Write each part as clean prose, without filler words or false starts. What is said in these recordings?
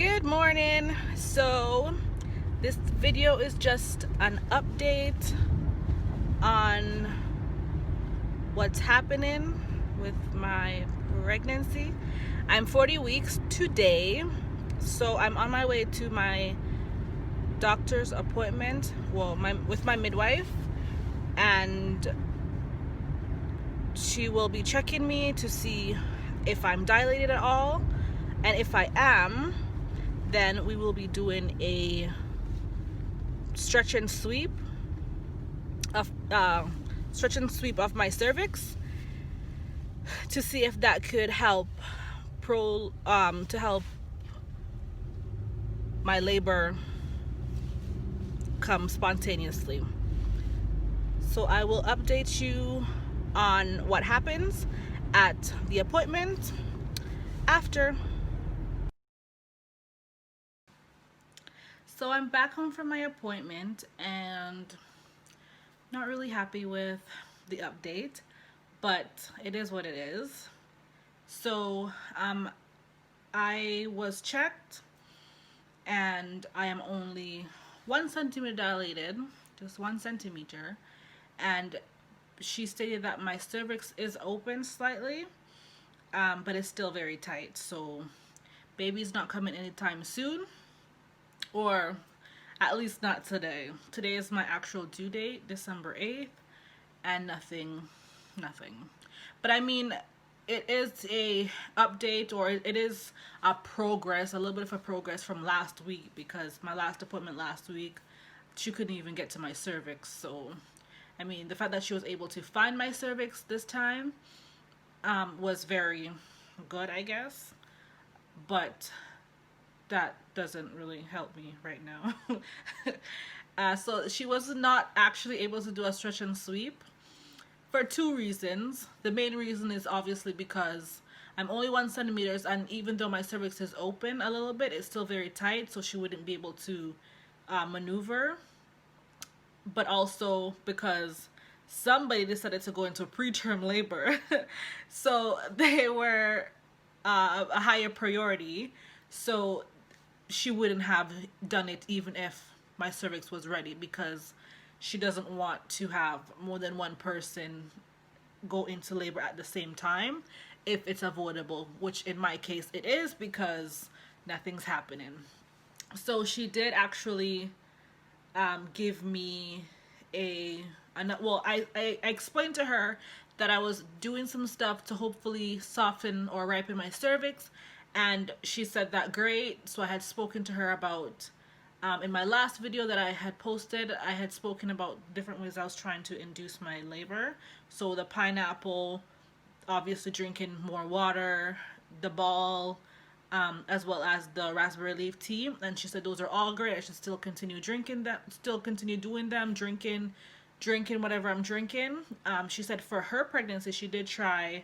Good morning. So this video is just an update on what's happening with my pregnancy. I'm 40 weeks today, so I'm on my way to my doctor's appointment, with my midwife, and she will be checking me to see if I'm dilated at all, and if I am, then we will be doing a stretch and sweep of my cervix to see if that could help to help my labor come spontaneously. So I will update you on what happens at the appointment after. So I'm back home from my appointment and not really happy with the update, but it is what it is. So I was checked and I am only 1 centimeter dilated, just 1 centimeter, and she stated that my cervix is open slightly, but it's still very tight. So baby's not coming anytime soon, or at least not today. Today is my actual due date, December 8th, and nothing. But I mean, it is a update, or it is a progress, a little bit of a progress from last week, because my last appointment last week, she couldn't even get to my cervix. So I mean, the fact that she was able to find my cervix this time was very good, I guess, but that doesn't really help me right now. So she was not actually able to do a stretch and sweep for two reasons. The main reason is obviously because I'm only 1 centimeter, and even though my cervix is open a little bit, it's still very tight, so she wouldn't be able to maneuver. But also because somebody decided to go into preterm labor, so they were a higher priority, so she wouldn't have done it even if my cervix was ready, because she doesn't want to have more than one person go into labor at the same time if it's avoidable, which in my case it is, because nothing's happening. So she did actually give me I explained to her that I was doing some stuff to hopefully soften or ripen my cervix, and she said that great. So I had spoken to her about, in my last video that I had posted, I had spoken about different ways I was trying to induce my labor. So the pineapple, obviously drinking more water, the ball, as well as the raspberry leaf tea. And she said those are all great. I should still continue drinking them, still continue doing them, drinking whatever I'm drinking. She said for her pregnancy, she did try,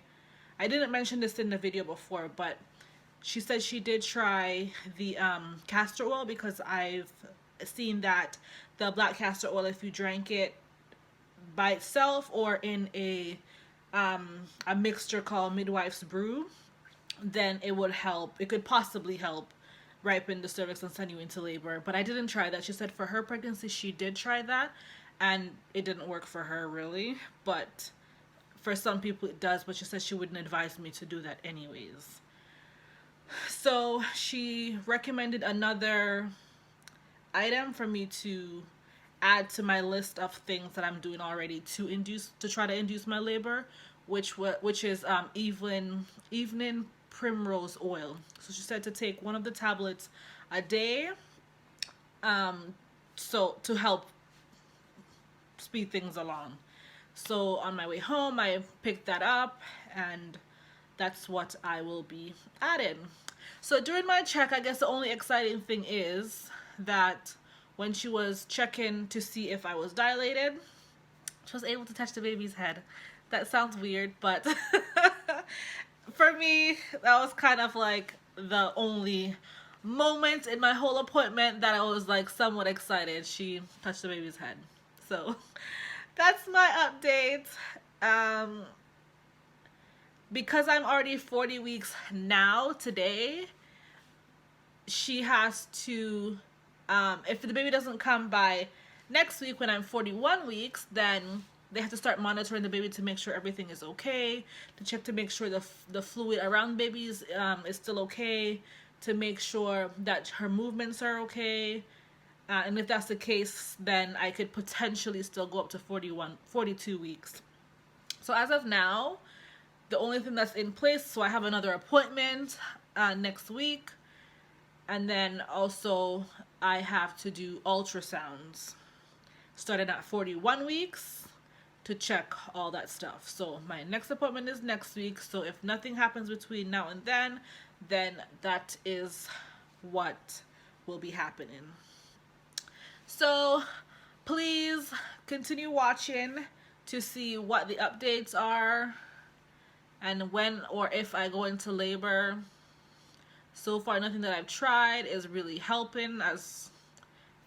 I didn't mention this in the video before, but she said she did try the castor oil, because I've seen that the black castor oil, if you drank it by itself or in a mixture called midwife's brew, then it would help. It could possibly help ripen the cervix and send you into labor. But I didn't try that. She said for her pregnancy, she did try that, and it didn't work for her really. But for some people it does. But she said she wouldn't advise me to do that anyways. So she recommended another item for me to add to my list of things that I'm doing already to try to induce my labor, which is evening primrose oil. So she said to take one of the tablets a day, so to help speed things along. So on my way home, I picked that up, and that's what I will be adding. So during my check, I guess the only exciting thing is that when she was checking to see if I was dilated, she was able to touch the baby's head. That sounds weird, but for me, that was kind of like the only moment in my whole appointment that I was like somewhat excited. She touched the baby's head. So that's my update. Because I'm already 40 weeks now today, she has to, if the baby doesn't come by next week when I'm 41 weeks, then they have to start monitoring the baby to make sure everything is okay, to check to make sure the fluid around babies is still okay, to make sure that her movements are okay. And if that's the case, then I could potentially still go up to 42 weeks. So as of now, the only thing that's in place, so I have another appointment next week. And then also I have to do ultrasounds starting at 41 weeks to check all that stuff. So my next appointment is next week. So if nothing happens between now and then that is what will be happening. So please continue watching to see what the updates are and when or if I go into labor. So far, nothing that I've tried is really helping as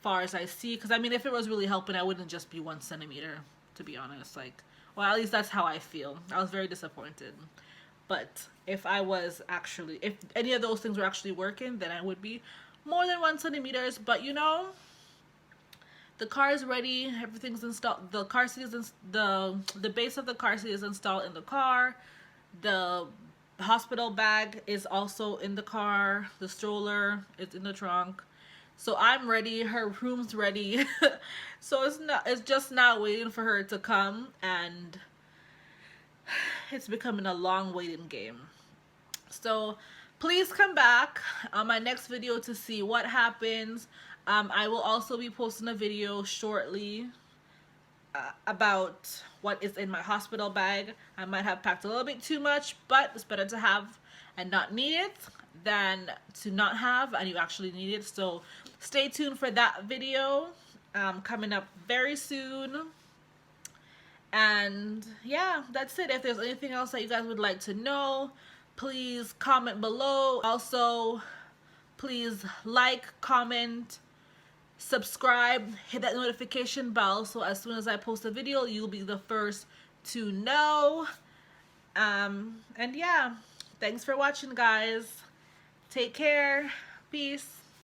far as I see. Because, I mean, if it was really helping, I wouldn't just be 1 centimeter, to be honest. Like, well, at least that's how I feel. I was very disappointed. But if any of those things were actually working, then I would be more than 1 centimeters. But, you know, the car is ready. Everything's installed. The car seat is the base of the car seat is installed in the car. The hospital bag is also in the car. The stroller is in the trunk. So I'm ready. Her room's ready. So it's just not waiting for her to come, and it's becoming a long waiting game. So please come back on my next video to see what happens. I will also be posting a video shortly about what is in my hospital bag. I might have packed a little bit too much, but it's better to have and not need it than to not have and you actually need it. So stay tuned for that video coming up very soon. And yeah, that's it. If there's anything else that you guys would like to know, please comment below. Also, please like, comment, subscribe, hit that notification bell so as soon as I post a video, you'll be the first to know. And yeah, thanks for watching, guys. Take care. Peace.